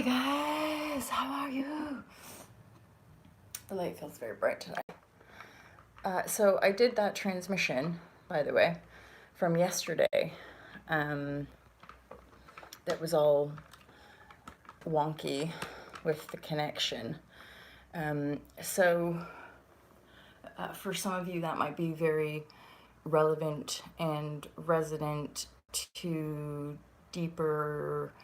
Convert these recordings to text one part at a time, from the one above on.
Hi guys, how are you? The light feels very bright today. So I did that transmission, by the way, from yesterday. That was all wonky with the connection. So for some of you that might be very relevant and resonant to deeper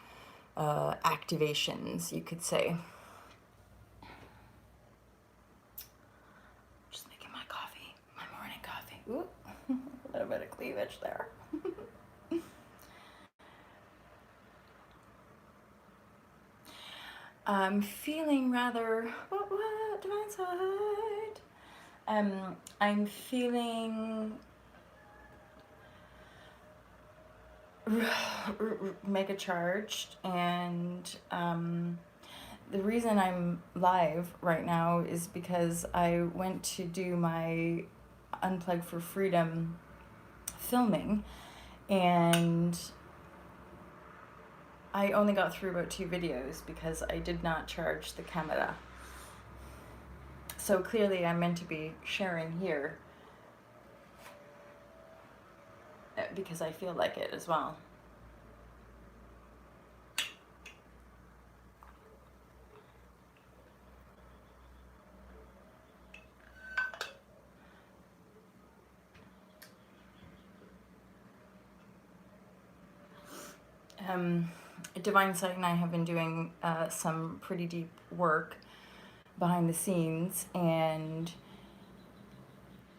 activations, you could say. Just making my coffee, my morning coffee. Ooh, a little bit of cleavage there. I'm feeling rather, divine side. I'm feeling mega charged, and the reason I'm live right now is because I went to do my Unplug for Freedom filming, and I only got through about 2 videos because I did not charge the camera. So clearly I'm meant to be sharing here because I feel like it as well. Divine Sight and I have been doing some pretty deep work behind the scenes, and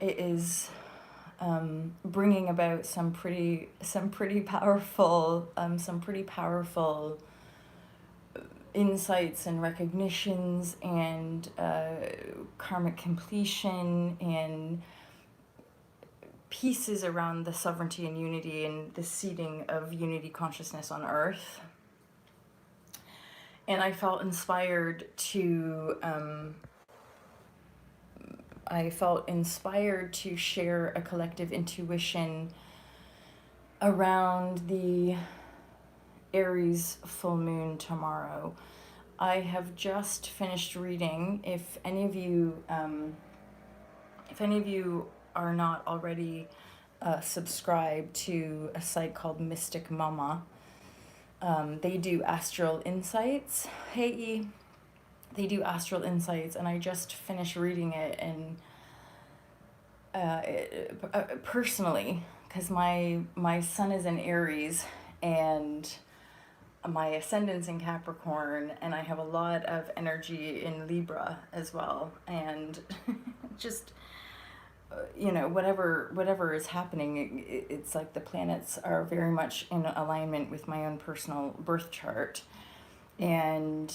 it is bringing about some pretty powerful insights and recognitions, and karmic completion, and pieces around the sovereignty and unity and the seeding of unity consciousness on Earth. And I felt inspired to share a collective intuition around the Aries full moon tomorrow. I have just finished reading. If any of you are not already subscribed to a site called Mystic Mama, they do astral insights. Hey E, they do astral insights, and I just finished reading it, and personally, because my sun is in Aries and my ascendant's in Capricorn, and I have a lot of energy in Libra as well, and just whatever is happening, it's like the planets are very much in alignment with my own personal birth chart. And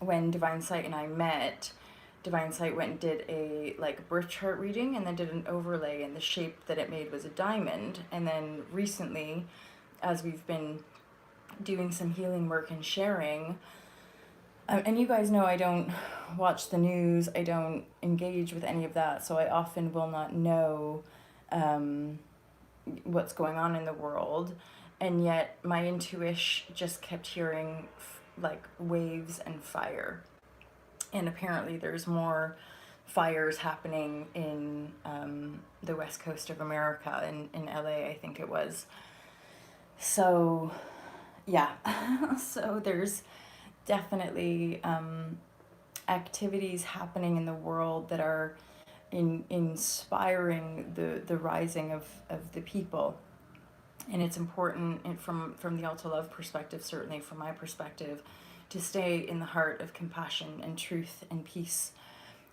when Divine Sight and I met, Divine Sight went and did a birth chart reading, and then did an overlay, and the shape that it made was a diamond. And then recently, as we've been doing some healing work and sharing, and you guys know I don't watch the news, I don't engage with any of that, so I often will not know what's going on in the world. And yet my intuition just kept hearing waves and fire. And apparently there's more fires happening in the west coast of America, in LA, I think it was. So yeah, so there's definitely activities happening in the world that are inspiring the rising of the people. And it's important, from the Alta Love perspective, certainly from my perspective, to stay in the heart of compassion and truth and peace,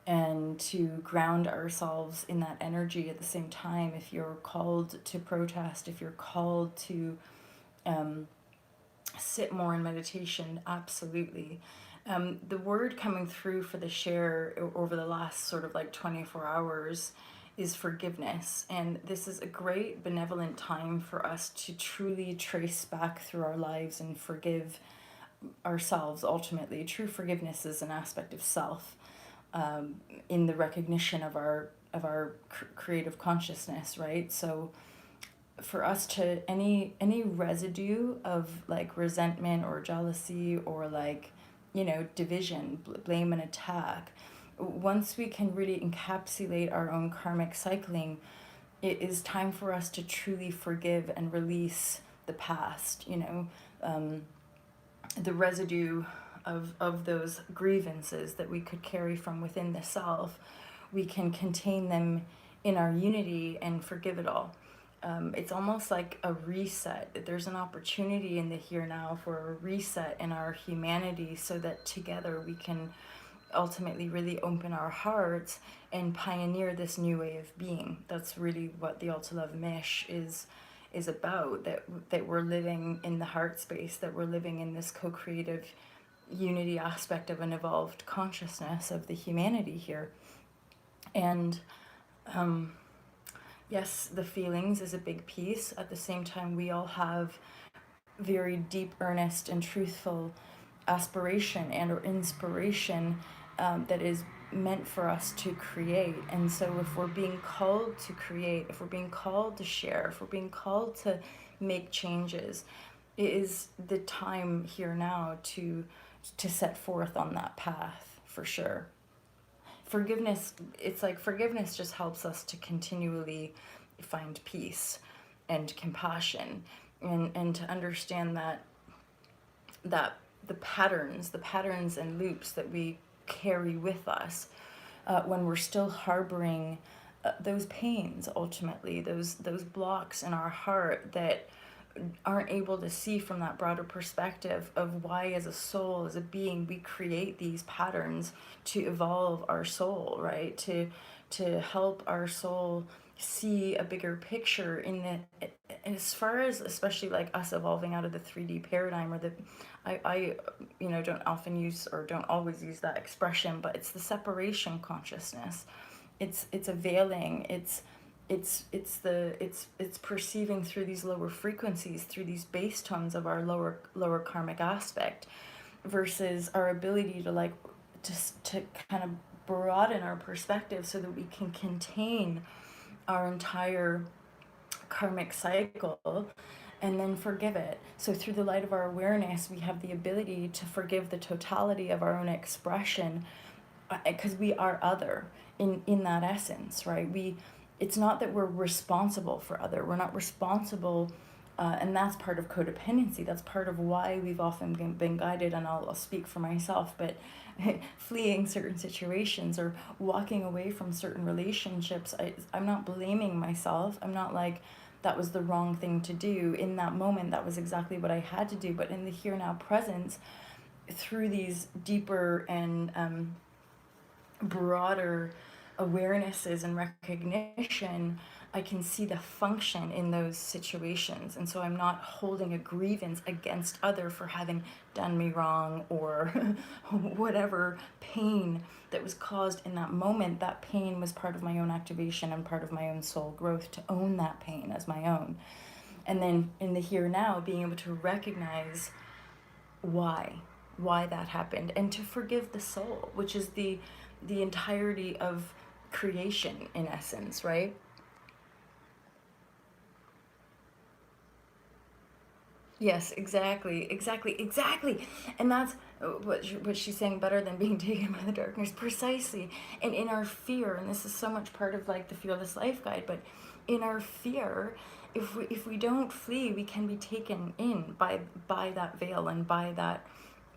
and to ground ourselves in that energy at the same time. If you're called to protest, if you're called to sit more in meditation, absolutely. The word coming through for the share over the last sort of 24 hours is forgiveness. And this is a great benevolent time for us to truly trace back through our lives and forgive ourselves. Ultimately, true forgiveness is an aspect of self, in the recognition of our creative consciousness, right? So for us to any residue of like resentment or jealousy or like, division, blame and attack, once we can really encapsulate our own karmic cycling, it is time for us to truly forgive and release the past, the residue of those grievances that we could carry from within the self. We can contain them in our unity and forgive it all. It's almost like a reset. There's an opportunity in the here now for a reset in our humanity so that together we can ultimately really open our hearts and pioneer this new way of being. That's really what the Alta Love Mish is about, that we're living in the heart space, that we're living in this co-creative unity aspect of an evolved consciousness of the humanity here. And yes, the feelings is a big piece. At the same time, we all have very deep, earnest, and truthful aspiration and or inspiration that is meant for us to create. And so if we're being called to create, if we're being called to share, if we're being called to make changes, it is the time here now to set forth on that path, for sure. Forgiveness, it's like forgiveness just helps us to continually find peace and compassion, and to understand that the patterns and loops that we carry with us when we're still harboring those pains, ultimately those blocks in our heart that aren't able to see from that broader perspective of why, as a soul, as a being, we create these patterns to evolve our soul, right? To help our soul see a bigger picture in the, as far as especially like us evolving out of the 3D paradigm, or the I don't often use or don't always use that expression, but it's the separation consciousness. It's a veiling. It's perceiving through these lower frequencies, through these base tones of our lower karmic aspect, versus our ability to like just to kind of broaden our perspective so that we can contain our entire karmic cycle and then forgive it. So through the light of our awareness, we have the ability to forgive the totality of our own expression, because we are other in that essence, right? It's not that we're responsible for other. We're not responsible, and that's part of codependency. That's part of why we've often been guided, and I'll speak for myself, but fleeing certain situations or walking away from certain relationships. I'm not blaming myself. I'm not like, that was the wrong thing to do. In that moment, that was exactly what I had to do. But in the here now presence, through these deeper and broader awarenesses and recognition, I can see the function in those situations. And so I'm not holding a grievance against other for having done me wrong, or whatever pain that was caused in that moment. That pain was part of my own activation and part of my own soul growth, to own that pain as my own. And then in the here now, being able to recognize why that happened, and to forgive the soul, which is the entirety of creation in essence, right? Yes, exactly. And that's what she's saying, better than being taken by the darkness, precisely. And in our fear, and this is so much part of like the Fearless Life Guide, but in our fear, if we don't flee, we can be taken in by that veil and by that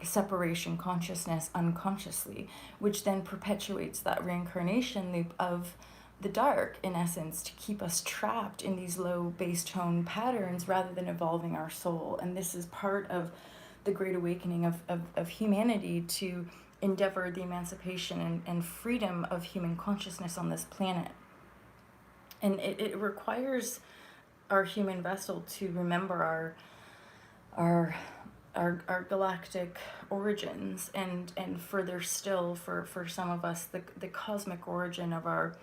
separation consciousness unconsciously, which then perpetuates that reincarnation loop of the dark, in essence, to keep us trapped in these low base tone patterns rather than evolving our soul. And this is part of the great awakening of humanity, to endeavor the emancipation and freedom of human consciousness on this planet. And it requires our human vessel to remember our our galactic origins, and further still, for some of us, the cosmic origin of our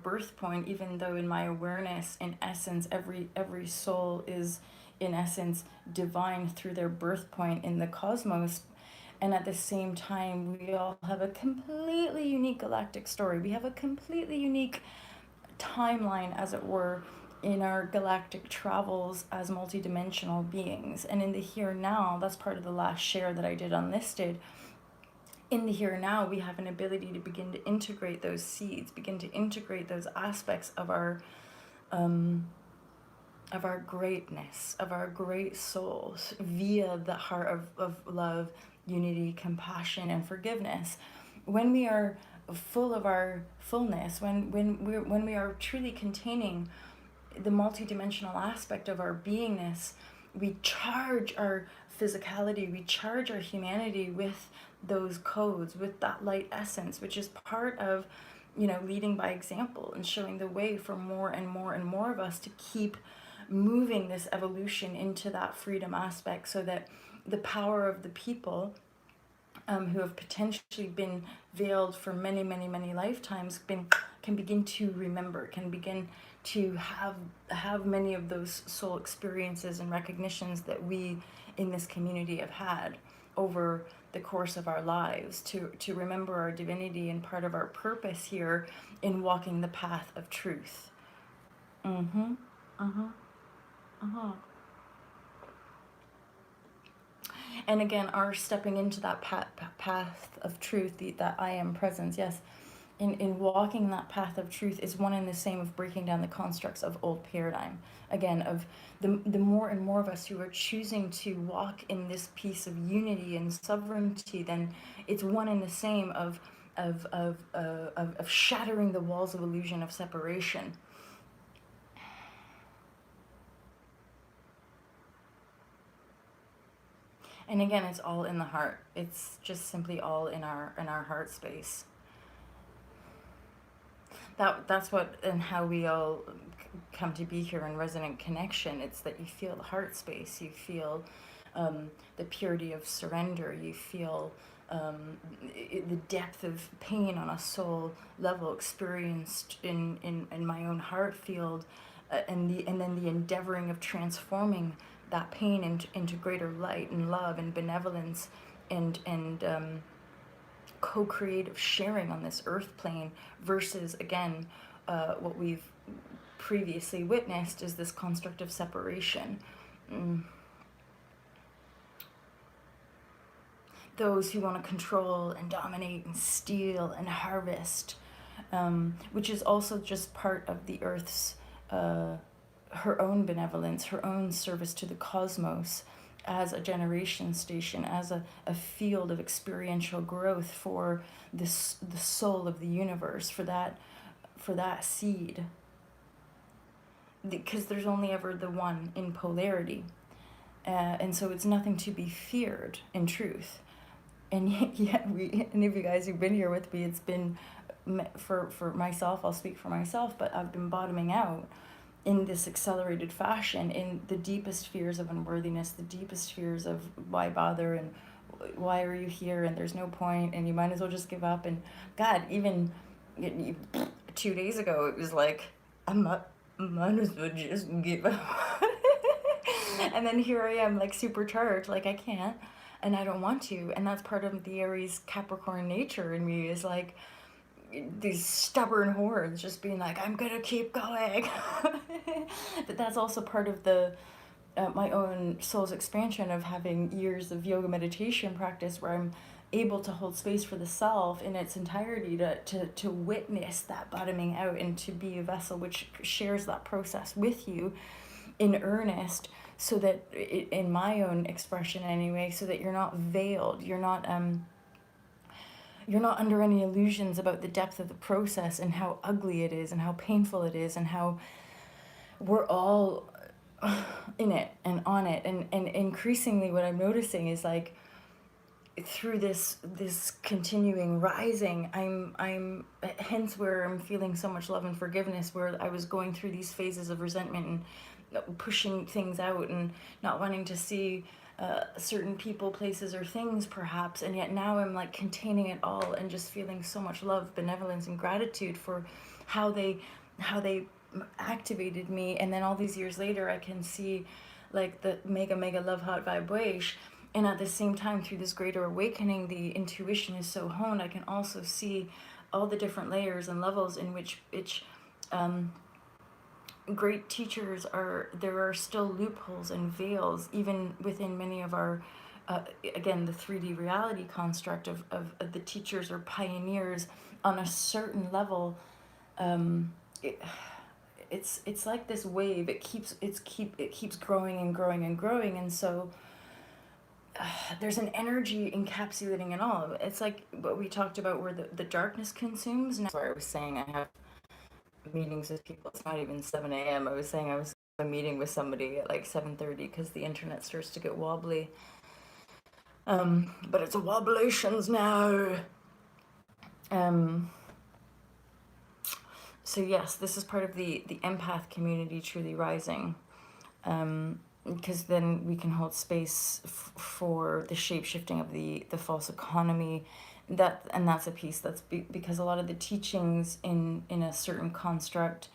birth point. Even though in my awareness, in essence, every soul is in essence divine through their birth point in the cosmos, and at the same time we all have a completely unique galactic story. We have a completely unique timeline, as it were, in our galactic travels as multidimensional beings. And in the here and now, that's part of the last share that I did unlisted. In the here and now, we have an ability to begin to integrate those seeds, begin to integrate those aspects of our greatness, of our great souls, via the heart of love, unity, compassion, and forgiveness. When we are full of our fullness, when we are truly containing the multidimensional aspect of our beingness, we charge our physicality, we charge our humanity with those codes, with that light essence, which is part of, leading by example and showing the way for more and more and more of us to keep moving this evolution into that freedom aspect, so that the power of the people who have potentially been veiled for many, many, many lifetimes can begin to remember, can begin to have many of those soul experiences and recognitions that we in this community have had over the course of our lives, to remember our divinity and part of our purpose here in walking the path of truth. Mm-hmm. Uh-huh. Uh-huh. And again, our stepping into that path of truth, that I am presence, yes, in walking that path of truth is one and the same of breaking down the constructs of old paradigm. Again, of the more and more of us who are choosing to walk in this piece of unity and sovereignty, then it's one and the same of shattering the walls of illusion of separation. And again, it's all in the heart. It's just simply all in our heart space. That's what and how we all come to be here in resonant connection. It's that you feel the heart space. You feel the purity of surrender. You feel the depth of pain on a soul level experienced in my own heart field, and then the endeavoring of transforming that pain into greater light and love and benevolence and co-creative sharing on this earth plane, versus again what we've previously witnessed is this construct of separation. Those who want to control and dominate and steal and harvest, which is also just part of the earth's her own benevolence, her own service to the cosmos as a generation station, as a field of experiential growth for the soul of the universe, for that seed. Because there's only ever the one in polarity. And so it's nothing to be feared in truth. And yet any of you guys who've been here with me, it's been, for myself, I'll speak for myself, but I've been bottoming out in this accelerated fashion, in the deepest fears of unworthiness, the deepest fears of why bother, and why are you here, and there's no point, and you might as well just give up. And God, even 2 days ago, it was like, I might as well just give up. And then here I am, like supercharged, like I can't, and I don't want to. And that's part of the Aries Capricorn nature in me, is like these stubborn hordes just being like, I'm gonna keep going. But that's also part of the my own soul's expansion of having years of yoga meditation practice, where I'm able to hold space for the self in its entirety, to witness that bottoming out, and to be a vessel which shares that process with you in earnest, so that in my own expression anyway, so that you're not veiled, you're not under any illusions about the depth of the process and how ugly it is and how painful it is and how we're all in it and on it. And increasingly what I'm noticing is, like, through this continuing rising, I'm hence where I'm feeling so much love and forgiveness, where I was going through these phases of resentment and pushing things out and not wanting to see certain people, places, or things perhaps, and yet now I'm like containing it all and just feeling so much love, benevolence, and gratitude for how they activated me. And then all these years later, I can see like the mega love hot vibrashe, and at the same time, through this greater awakening, the intuition is so honed, I can also see all the different layers and levels in which great teachers there are still loopholes and veils, even within many of our, again, the 3D reality construct of the teachers or pioneers on a certain level. It, it's like this wave. It keeps growing and growing and growing, and so there's an energy encapsulating it all. It's like what we talked about, where the darkness consumes. Now, sorry, I was saying I have meetings with people. It's not even 7 a.m. I was saying I was a meeting with somebody at like 7:30 because the internet starts to get wobbly. But it's a wobblations now. So yes, this is part of the empath community truly rising. Because then we can hold space for the shape shifting of the false economy. That's a piece that's because a lot of the teachings in a certain construct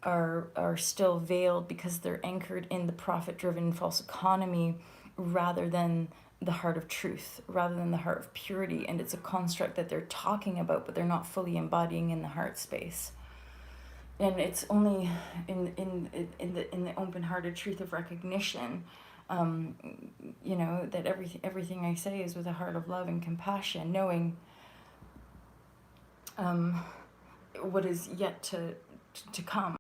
are still veiled because they're anchored in the profit driven false economy rather than the heart of truth, rather than the heart of purity. And it's a construct that they're talking about, but they're not fully embodying in the heart space. And it's only in the open-hearted truth of recognition, that everything I say is with a heart of love and compassion, knowing what is yet to come.